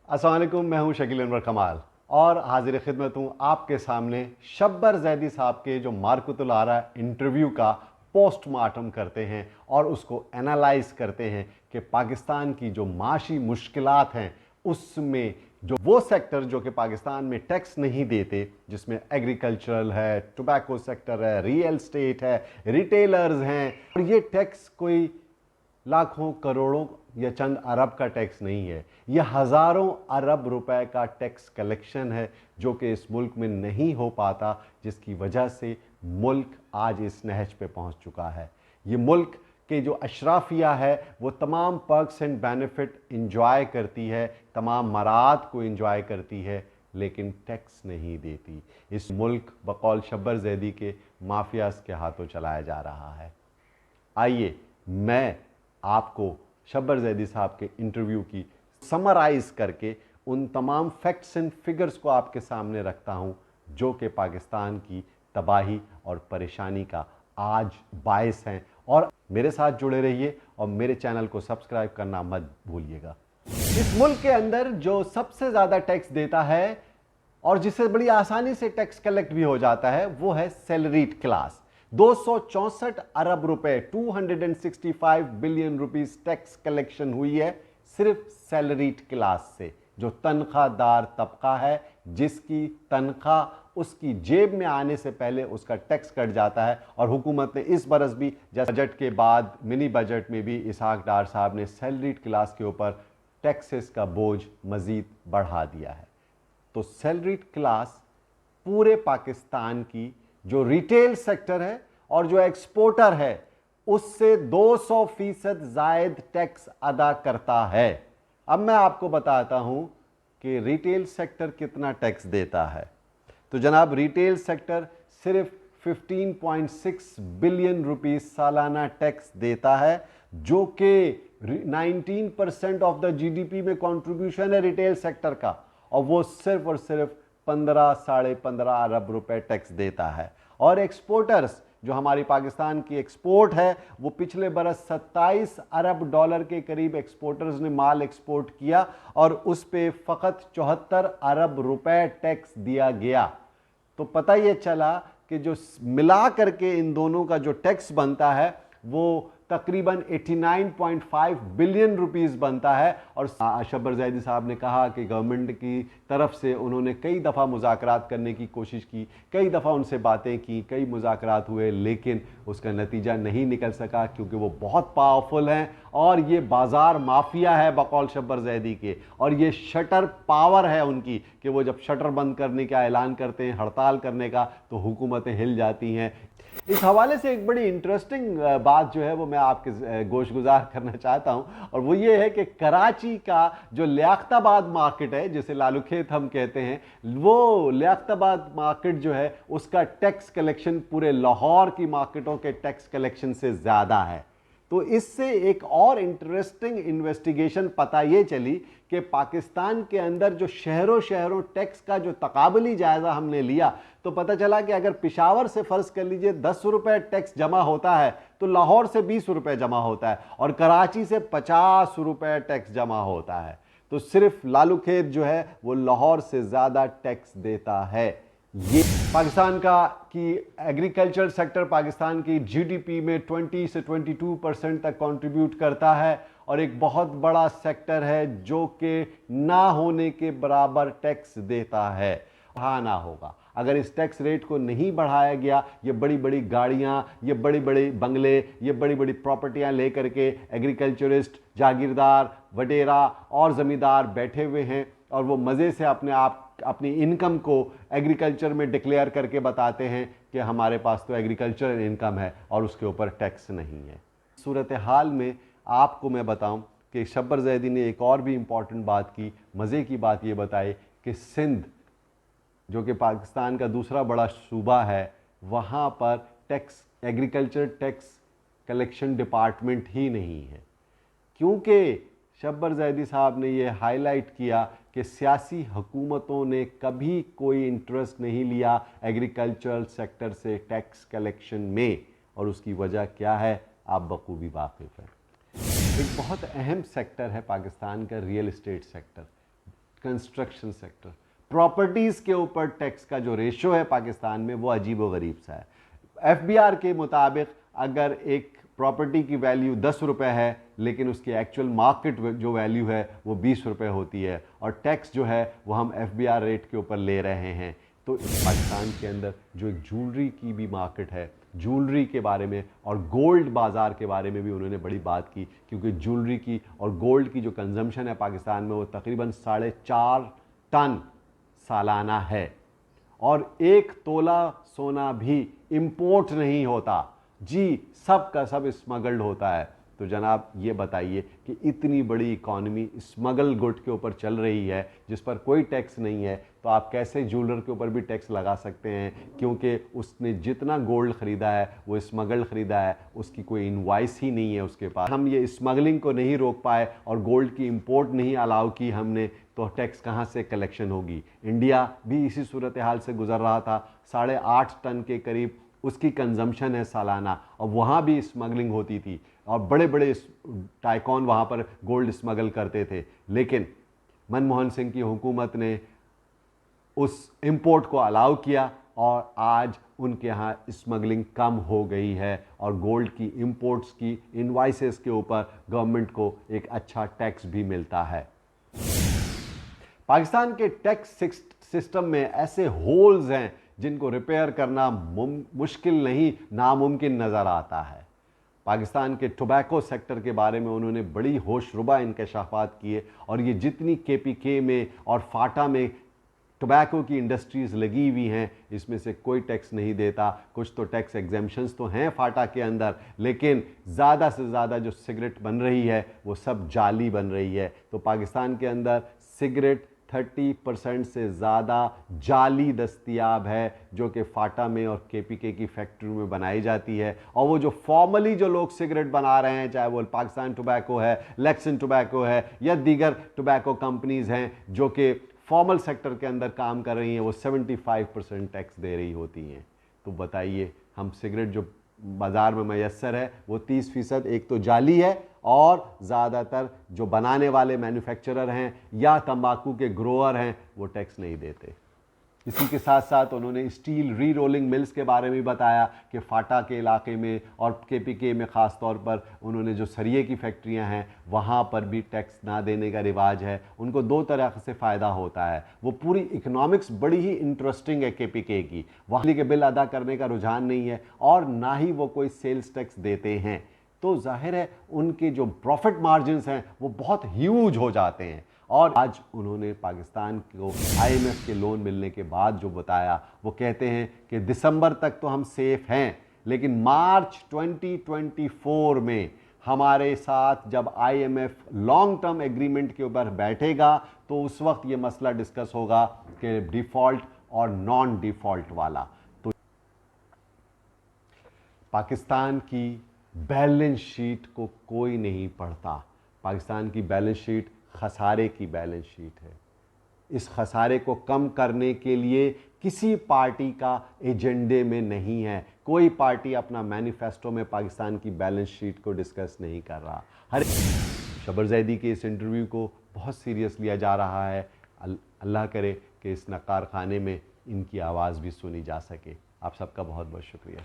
अस्सलाम वालेकुम, मैं हूं शकील अनवर कमाल और हाजिर खिदमत हूं आपके सामने शब्बर जैदी साहब के जो मार्कतुल आरा इंटरव्यू का पोस्टमार्टम करते हैं और उसको एनालाइज करते हैं कि पाकिस्तान की जो माशी मुश्किलात हैं उसमें जो वो सेक्टर जो कि पाकिस्तान में टैक्स नहीं देते, जिसमें एग्रीकल्चरल है, टोबैको सेक्टर है, रियल स्टेट है, रिटेलर्स हैं, और ये टैक्स कोई लाखों करोड़ों या चंद अरब का टैक्स नहीं है, यह हज़ारों अरब रुपए का टैक्स कलेक्शन है जो कि इस मुल्क में नहीं हो पाता, जिसकी वजह से मुल्क आज इस नहज पे पहुंच चुका है। ये मुल्क के जो अशराफिया है वो तमाम पर्क्स एंड बेनिफिट इंजॉय करती है, तमाम मरात को इंजॉय करती है, लेकिन टैक्स नहीं देती। इस मुल्क बकौल शब्बर जैदी के माफियाज के हाथों चलाया जा रहा है। आइए मैं आपको शब्बर जैदी साहब के इंटरव्यू की समराइज करके उन तमाम फैक्ट्स एंड फिगर्स को आपके सामने रखता हूं जो कि पाकिस्तान की तबाही और परेशानी का आज बायस हैं। और मेरे साथ जुड़े रहिए और मेरे चैनल को सब्सक्राइब करना मत भूलिएगा। इस मुल्क के अंदर जो सबसे ज़्यादा टैक्स देता है और जिससे बड़ी आसानी से टैक्स कलेक्ट भी हो जाता है वो है सैलरीड क्लास। 264 अरब रुपए 265 बिलियन रुपीस टैक्स कलेक्शन हुई है सिर्फ सैलरीड क्लास से, जो तनख्वाहदार तबका है, जिसकी तनख्वाह उसकी जेब में आने से पहले उसका टैक्स कट जाता है। और हुकूमत ने इस बरस भी, जैसे बजट के बाद मिनी बजट में भी इसहाक डार साहब ने सैलरीड क्लास के ऊपर टैक्सेस का बोझ मजीद बढ़ा दिया है। तो सैलरीड क्लास पूरे पाकिस्तान की जो रिटेल सेक्टर है और जो एक्सपोर्टर है उससे 200% जायद टैक्स अदा करता है। अब मैं आपको बताता हूं कि रिटेल सेक्टर कितना टैक्स देता है। तो जनाब, रिटेल सेक्टर सिर्फ 15.6 बिलियन रुपीस सालाना टैक्स देता है, जो कि 19% ऑफ द जीडीपी में कंट्रीब्यूशन है रिटेल सेक्टर का, और वो सिर्फ और सिर्फ 15 साढ़े 15 अरब रुपए टैक्स देता है। और एक्सपोर्टर्स, जो हमारी पाकिस्तान की एक्सपोर्ट है, वो पिछले बरस 27 अरब डॉलर के करीब एक्सपोर्टर्स ने माल एक्सपोर्ट किया और उस पे फ़कत 74 अरब रुपए टैक्स दिया गया। तो पता ये चला कि जो मिला करके इन दोनों का जो टैक्स बनता है वो तकरीबन 89.5 बिलियन रुपीस बनता है। और शब्बर जैदी साहब ने कहा कि गवर्नमेंट की तरफ से उन्होंने कई दफ़ा मुज़ाकरात करने की कोशिश की, कई दफ़ा उनसे बातें की, कई मुज़ाकरात हुए, लेकिन उसका नतीजा नहीं निकल सका क्योंकि वो बहुत पावरफुल हैं और ये बाज़ार माफिया है बकौल शब्बर जैदी के। और ये शटर पावर है उनकी कि वो जब शटर बंद करने का ऐलान करते हैं, हड़ताल करने का, तो हुकूमतें हिल जाती हैं। इस हवाले से एक बड़ी इंटरेस्टिंग बात जो है वो मैं आपके गोशगुजार करना चाहता हूं, और वो ये है कि कराची का जो लियाकताबाद मार्केट है, जिसे लालूखेत हम कहते हैं, वो लियाकताबाद मार्केट जो है उसका टैक्स कलेक्शन पूरे लाहौर की मार्केटों के टैक्स कलेक्शन से ज़्यादा है। तो इससे एक और इंटरेस्टिंग इन्वेस्टिगेशन पता ये चली कि पाकिस्तान के अंदर जो शहरों शहरों टैक्स का जो तकाबली जायज़ा हमने लिया, तो पता चला कि अगर पिशावर से फ़र्ज़ कर लीजिए 10 रुपये टैक्स जमा होता है तो लाहौर से 20 रुपये जमा होता है और कराची से 50 रुपये टैक्स जमा होता है। तो सिर्फ लालूखेत जो है वो लाहौर से ज़्यादा टैक्स देता है। ये पाकिस्तान का की एग्रीकल्चर सेक्टर पाकिस्तान की जीडीपी में 20 से 22% तक कंट्रीब्यूट करता है और एक बहुत बड़ा सेक्टर है जो कि ना होने के बराबर टैक्स देता है। बढ़ाना होगा। अगर इस टैक्स रेट को नहीं बढ़ाया गया, ये बड़ी बड़ी गाड़ियां, ये बड़ी बड़ी बंगले, ये बड़ी बड़ी प्रॉपर्टियां लेकर के एग्रीकल्चरिस्ट, जागीरदार, वडेरा और ज़मींदार बैठे हुए हैं और वो मज़े से अपनी इनकम को एग्रीकल्चर में डिक्लेयर करके बताते हैं कि हमारे पास तो एग्रीकल्चर इनकम है और उसके ऊपर टैक्स नहीं है। सूरत हाल में आपको मैं बताऊं कि शब्बर जैदी ने एक और भी इम्पॉर्टेंट बात की, मज़े की बात ये बताई कि सिंध, जो कि पाकिस्तान का दूसरा बड़ा सूबा है, वहाँ पर tax, agriculture tax collection department ही नहीं है, क्योंकि शब्बर जैदी साहब ने यह हाईलाइट किया कि सियासी हुकूमतों ने कभी कोई इंटरेस्ट नहीं लिया एग्रीकल्चरल सेक्टर से टैक्स कलेक्शन में, और उसकी वजह क्या है आप बखूबी वाकिफ़ हैं। एक बहुत अहम सेक्टर है पाकिस्तान का real estate sector. Construction sector, properties के ऊपर टैक्स का जो रेशो है पाकिस्तान में वो अजीबोगरीब सा है। एफबीआर के मुताबिक अगर एक प्रॉपर्टी की वैल्यू 10 रुपये है लेकिन उसकी एक्चुअल मार्केट जो वैल्यू है वो 20 रुपये होती है और टैक्स जो है वो हम एफबीआर रेट के ऊपर ले रहे हैं। तो पाकिस्तान के अंदर जो एक ज्वेलरी की भी मार्केट है, ज्वेलरी के बारे में और गोल्ड बाज़ार के बारे में भी उन्होंने बड़ी बात की, क्योंकि ज्वेलरी की और गोल्ड की जो कंजम्पशन है पाकिस्तान में वो तकरीबन 4.5 टन सालाना है और 1 तोला सोना भी इंपोर्ट नहीं होता जी, सब का सब स्मगल्ड होता है। तो जनाब ये बताइए कि इतनी बड़ी इकॉनमी स्मगल गुड के ऊपर चल रही है जिस पर कोई टैक्स नहीं है, तो आप कैसे ज्वेलर के ऊपर भी टैक्स लगा सकते हैं? क्योंकि उसने जितना गोल्ड ख़रीदा है वो स्मगल्ड ख़रीदा है, उसकी कोई इनवाइस ही नहीं है उसके पास। हम ये स्मगलिंग को नहीं रोक पाए और गोल्ड की इंपोर्ट नहीं अलाउ की हमने, तो टैक्स कहाँ से कलेक्शन होगी? इंडिया भी इसी सूरत हाल से गुजर रहा था, 8.5 टन के करीब उसकी कंजम्पशन है सालाना और वहाँ भी स्मगलिंग होती थी और बड़े बड़े टाइकॉन वहाँ पर गोल्ड स्मगल करते थे। लेकिन मनमोहन सिंह की हुकूमत ने उस इंपोर्ट को अलाउ किया और आज उनके यहाँ स्मगलिंग कम हो गई है और गोल्ड की इंपोर्ट्स की इनवाइसेस के ऊपर गवर्नमेंट को एक अच्छा टैक्स भी मिलता है। पाकिस्तान के टैक्स सिस्टम में ऐसे होल्स हैं जिनको रिपेयर करना मुश्किल नहीं, नामुमकिन नज़र आता है। पाकिस्तान के टोबैको सेक्टर के बारे में उन्होंने बड़ी होशरुबा इंकशाफात किए और ये जितनी केपीके में और फाटा में टोबैको की इंडस्ट्रीज़ लगी हुई हैं, इसमें से कोई टैक्स नहीं देता। कुछ तो टैक्स एग्जेम्पशंस तो हैं फाटा के अंदर, लेकिन ज़्यादा से ज़्यादा जो सिगरेट बन रही है वो सब जाली बन रही है। तो पाकिस्तान के अंदर सिगरेट 30% से ज़्यादा जाली दस्तयाब है जो कि फाटा में और केपीके की फैक्ट्री में बनाई जाती है। और वो जो फॉर्मली जो लोग सिगरेट बना रहे हैं, चाहे वो पाकिस्तान टोबैको है, लेक्सन टोबैको है या दीगर टोबैको कंपनीज़ हैं जो कि फॉर्मल सेक्टर के अंदर काम कर रही हैं, वो 75% टैक्स दे रही होती हैं। तो बताइए, हम सिगरेट जो बाज़ार में मैसर है वो 30% एक तो जाली है और ज़्यादातर जो बनाने वाले मैन्युफैक्चरर हैं या तंबाकू के ग्रोअर हैं वो टैक्स नहीं देते। इसी के साथ साथ उन्होंने स्टील री रोलिंग मिल्स के बारे में बताया कि फाटा के इलाके में और केपीके में ख़ास तौर पर उन्होंने जो सरिये की फैक्ट्रियां हैं वहाँ पर भी टैक्स ना देने का रिवाज है। उनको 2 तरह से फ़ायदा होता है। वो पूरी इकनॉमिक्स बड़ी ही इंटरेस्टिंग है केपीके की, वहाँ के बिल अदा करने का रुझान नहीं है और ना ही वो कोई सेल्स टैक्स देते हैं। तो जाहिर है उनके जो प्रॉफिट मार्जिन्स हैं वो बहुत ह्यूज हो जाते हैं। और आज उन्होंने पाकिस्तान को आईएमएफ के लोन मिलने के बाद जो बताया, वो कहते हैं कि दिसंबर तक तो हम सेफ हैं, लेकिन मार्च 2024 में हमारे साथ जब आईएमएफ लॉन्ग टर्म एग्रीमेंट के ऊपर बैठेगा तो उस वक्त ये मसला डिस्कस होगा कि डिफ़ॉल्ट और नॉन डिफ़ॉल्ट वाला। तो पाकिस्तान की बैलेंस शीट को कोई नहीं पढ़ता। पाकिस्तान की बैलेंस शीट खसारे की बैलेंस शीट है। इस खसारे को कम करने के लिए किसी पार्टी का एजेंडे में नहीं है। कोई पार्टी अपना मैनिफेस्टो में पाकिस्तान की बैलेंस शीट को डिस्कस नहीं कर रहा। हर शब्बर ज़ैदी के इस इंटरव्यू को बहुत सीरियस लिया जा रहा है। अल्लाह करे कि इस नकार खाने में इनकी आवाज़ भी सुनी जा सके। आप सबका बहुत बहुत शुक्रिया।